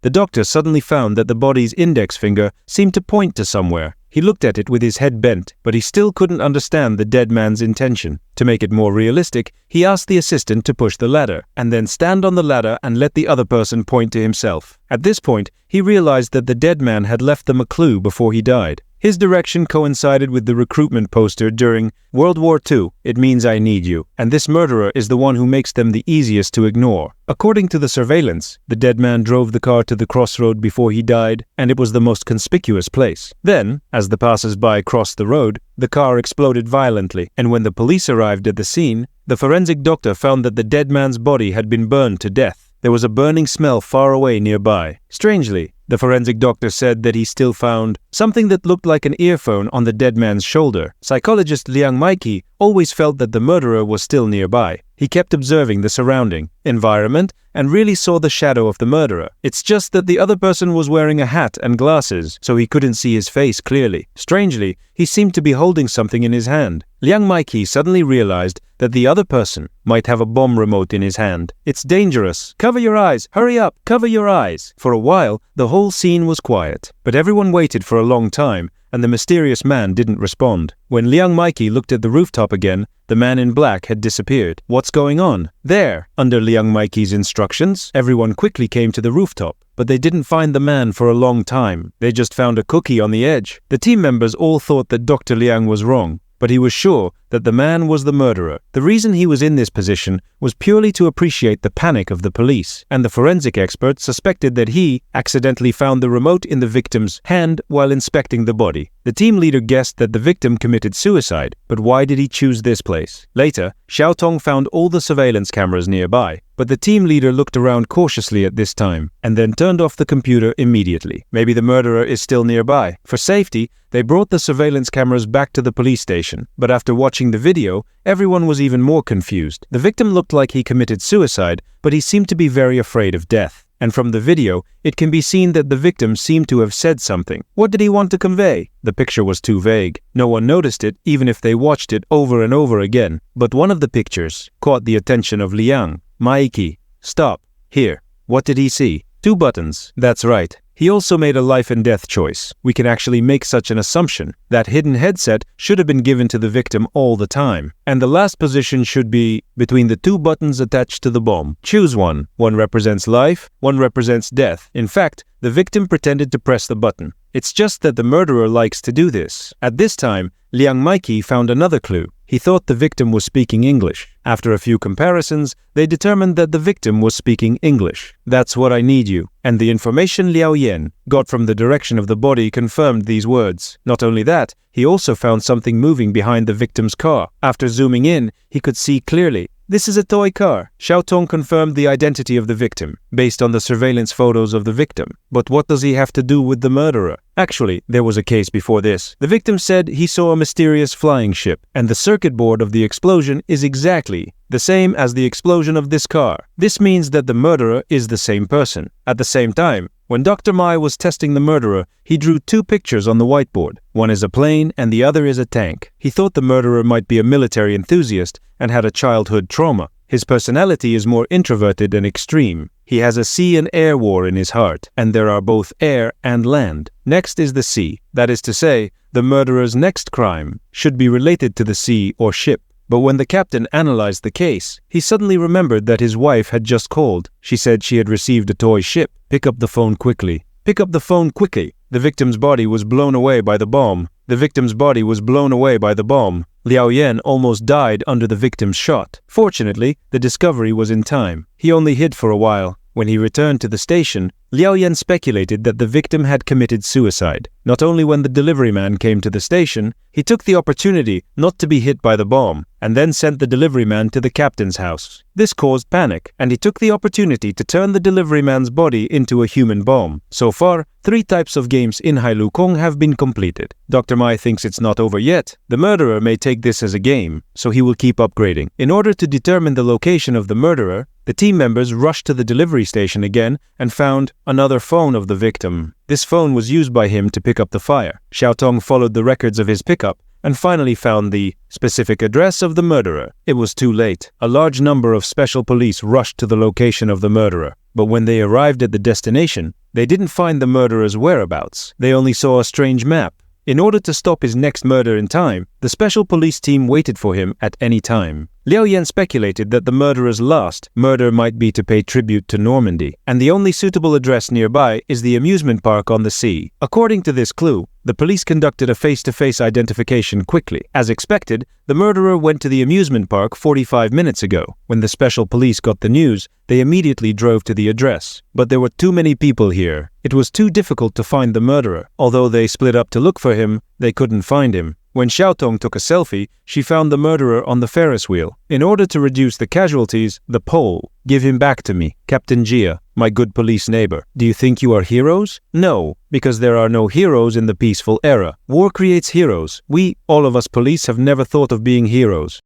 The doctor suddenly found that the body's index finger seemed to point to somewhere. He looked at it with his head bent, but he still couldn't understand the dead man's intention. To make it more realistic, he asked the assistant to push the ladder, and then stand on the ladder and let the other person point to himself. At this point, he realized that the dead man had left them a clue before he died. His direction coincided with the recruitment poster during World War II, "It means I need you," and this murderer is the one who makes them the easiest to ignore. According to the surveillance, the dead man drove the car to the crossroad before he died, and it was the most conspicuous place. Then, as the passers-by crossed the road, the car exploded violently, and when the police arrived at the scene, the forensic doctor found that the dead man's body had been burned to death. There was a burning smell far away nearby. Strangely, the forensic doctor said that he still found something that looked like an earphone on the dead man's shoulder. Psychologist Liang Maiki always felt that the murderer was still nearby. He kept observing the surrounding environment and really saw the shadow of the murderer. It's just that the other person was wearing a hat and glasses, so he couldn't see his face clearly. Strangely, he seemed to be holding something in his hand. Liang Maiki suddenly realized that the other person might have a bomb remote in his hand. "It's dangerous. Cover your eyes. Hurry up. Cover your eyes." For a while, the whole scene was quiet, but everyone waited for a long time, and the mysterious man didn't respond. When Liang Maiki looked at the rooftop again, the man in black had disappeared. "What's going on?" "There." Under Liang Maiki's instructions, everyone quickly came to the rooftop, but they didn't find the man for a long time. They just found a cookie on the edge. The team members all thought that Dr. Liang was wrong, but he was sure that the man was the murderer. The reason he was in this position was purely to appreciate the panic of the police, and the forensic expert suspected that he accidentally found the remote in the victim's hand while inspecting the body. The team leader guessed that the victim committed suicide, but why did he choose this place? Later, Xiaotong found all the surveillance cameras nearby, but the team leader looked around cautiously at this time, and then turned off the computer immediately. Maybe the murderer is still nearby. For safety, they brought the surveillance cameras back to the police station, but after watching the video, everyone was even more confused. The victim looked like he committed suicide, but he seemed to be very afraid of death. And from the video, it can be seen that the victim seemed to have said something. What did he want to convey? The picture was too vague. No one noticed it, even if they watched it over and over again. But one of the pictures caught the attention of Liang Maiki. "Stop. Here." What did he see? 2 buttons. That's right. He also made a life and death choice. We can actually make such an assumption. That hidden headset should have been given to the victim all the time. And the last position should be between the 2 buttons attached to the bomb. Choose one. One represents life, one represents death. In fact, the victim pretended to press the button. It's just that the murderer likes to do this. At this time, Liang Maiki found another clue. He thought the victim was speaking English. After a few comparisons, they determined that the victim was speaking English. "That's what I need you." And the information Liao Yan got from the direction of the body confirmed these words. Not only that, he also found something moving behind the victim's car. After zooming in, he could see clearly. This is a toy car. Xiaotong confirmed the identity of the victim, based on the surveillance photos of the victim. But what does he have to do with the murderer? Actually, there was a case before this. The victim said he saw a mysterious flying ship, and the circuit board of the explosion is exactly the same as the explosion of this car. This means that the murderer is the same person. At the same time, when Dr. Mai was testing the murderer, he drew 2 pictures on the whiteboard. One is a plane and the other is a tank. He thought the murderer might be a military enthusiast and had a childhood trauma. His personality is more introverted and extreme. He has a sea and air war in his heart, and there are both air and land. Next is the sea. That is to say, the murderer's next crime should be related to the sea or ship. But when the captain analyzed the case, he suddenly remembered that his wife had just called. She said she had received a toy ship. "Pick up the phone quickly. Pick up the phone quickly." The victim's body was blown away by the bomb. The victim's body was blown away by the bomb. Liao Yan almost died under the victim's shot. Fortunately, the discovery was in time. He only hid for a while. When he returned to the station, Liao Yan speculated that the victim had committed suicide. Not only when the delivery man came to the station, he took the opportunity not to be hit by the bomb, and then sent the delivery man to the captain's house. This caused panic, and he took the opportunity to turn the delivery man's body into a human bomb. So far, 3 types of games in Hailukong have been completed. Dr. Mai thinks it's not over yet. The murderer may take this as a game, so he will keep upgrading. In order to determine the location of the murderer, the team members rushed to the delivery station again and found another phone of the victim. This phone was used by him to pick up the fire. Xiaotong followed the records of his pickup and finally found the specific address of the murderer. It was too late. A large number of special police rushed to the location of the murderer. But when they arrived at the destination, they didn't find the murderer's whereabouts. They only saw a strange map. In order to stop his next murder in time, the special police team waited for him at any time. Liao Yan speculated that the murderer's last murder might be to pay tribute to Normandy, and the only suitable address nearby is the amusement park on the sea. According to this clue, the police conducted a face-to-face identification quickly. As expected, the murderer went to the amusement park 45 minutes ago. When the special police got the news, they immediately drove to the address. But there were too many people here. It was too difficult to find the murderer. Although they split up to look for him, they couldn't find him. When Xiaotong took a selfie, she found the murderer on the Ferris wheel. In order to reduce the casualties, the Pole, "Give him back to me, Captain Jia, my good police neighbor. Do you think you are heroes? No, because there are no heroes in the peaceful era. War creates heroes. We, all of us police, have never thought of being heroes.